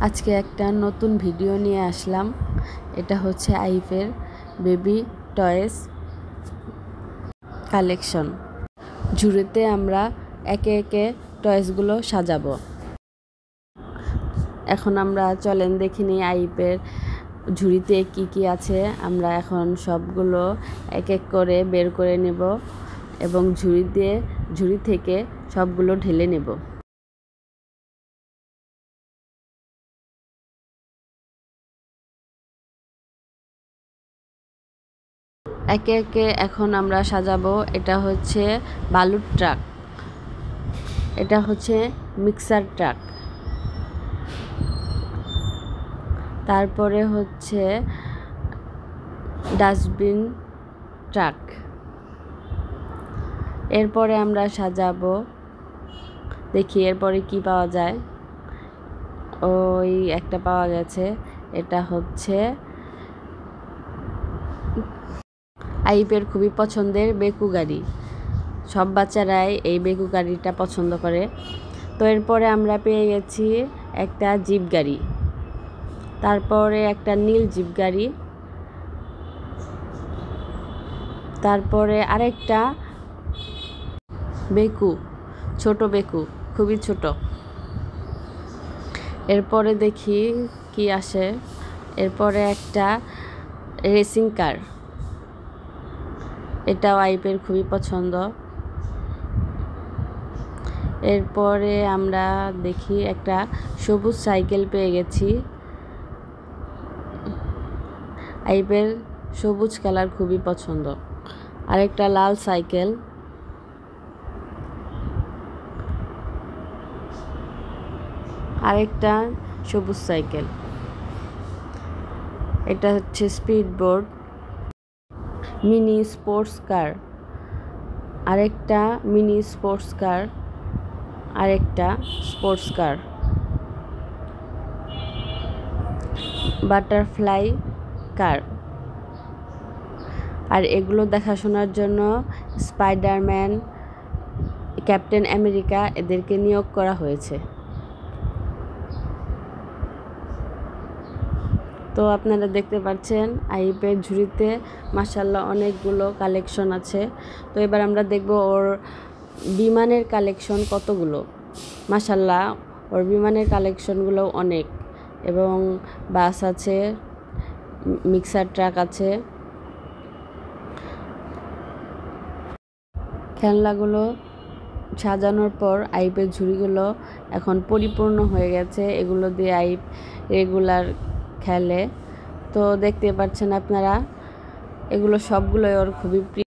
আজকে একটা নতুন ভিডিও নিয়ে আসলাম। এটা হচ্ছে আইফের বেবি টয়েস কালেকশন। ঝুড়িতে আমরা একে একে টয়েসগুলো সাজাবো। এখন আমরা চলেন দেখে নিই আইফের ঝুড়িতে কি কি আছে। আমরা এখন সবগুলো এক এক করে বের করে নেব এবং ঝুড়ি থেকে সবগুলো ঢেলে নেব। একে একে এখন আমরা সাজাবো। এটা হচ্ছে বালুর ট্রাক, এটা হচ্ছে মিক্সার ট্রাক, তারপরে হচ্ছে ডাস্টবিন ট্রাক। এরপরে আমরা সাজাবো, দেখি এরপরে কি পাওয়া যায়। ওই একটা পাওয়া গেছে, এটা হচ্ছে আইপের খুবই পছন্দের বেকু গাড়ি। সব বাচ্চারাই এই বেকু গাড়িটা পছন্দ করে। তো এরপরে আমরা পেয়ে গেছি একটা জিপ গাড়ি, তারপরে একটা নীল জিপ গাড়ি, তারপরে আরেকটা বেকু, ছোট বেকু, খুবই ছোট। এরপরে দেখি কি আসে। এরপরে একটা রেসিং কার, এটাও আইপের খুবই পছন্দ। এরপরে আমরা দেখি একটা সবুজ সাইকেল পেয়ে গেছি। আইপের সবুজ কালার খুবই পছন্দ। আরেকটা লাল সাইকেল, আরেকটা সবুজ সাইকেল, এটা হচ্ছে speed board, mini sports car, আরেকটা মিনি স্পোর্টস কার, আরেকটা স্পোর্টস কার, বাটারফ্লাই কার। আর এগুলো দেখাশোনার জন্য স্পাইডারম্যান, ক্যাপ্টেন আমেরিকা এদেরকে নিয়োগ করা হয়েছে। তো আপনারা দেখতে পাচ্ছেন আইপের ঝুড়িতে মাশাআল্লাহ অনেকগুলো কালেকশন আছে। তো এবার আমরা দেখব ওর বিমানের কালেকশন কতগুলো। মাশাআল্লাহ ওর বিমানের কালেকশনগুলো অনেক, এবং বাস আছে, মিক্সার ট্রাক আছে। খেলনাগুলো সাজানোর পর আইপের ঝুড়িগুলো এখন পরিপূর্ণ হয়ে গেছে। এগুলো দিয়ে আইপ রেগুলার খেলে। তো দেখতে পাচ্ছেন আপনারা, এগুলো সবগুলোই ওর খুবই প্রিয়।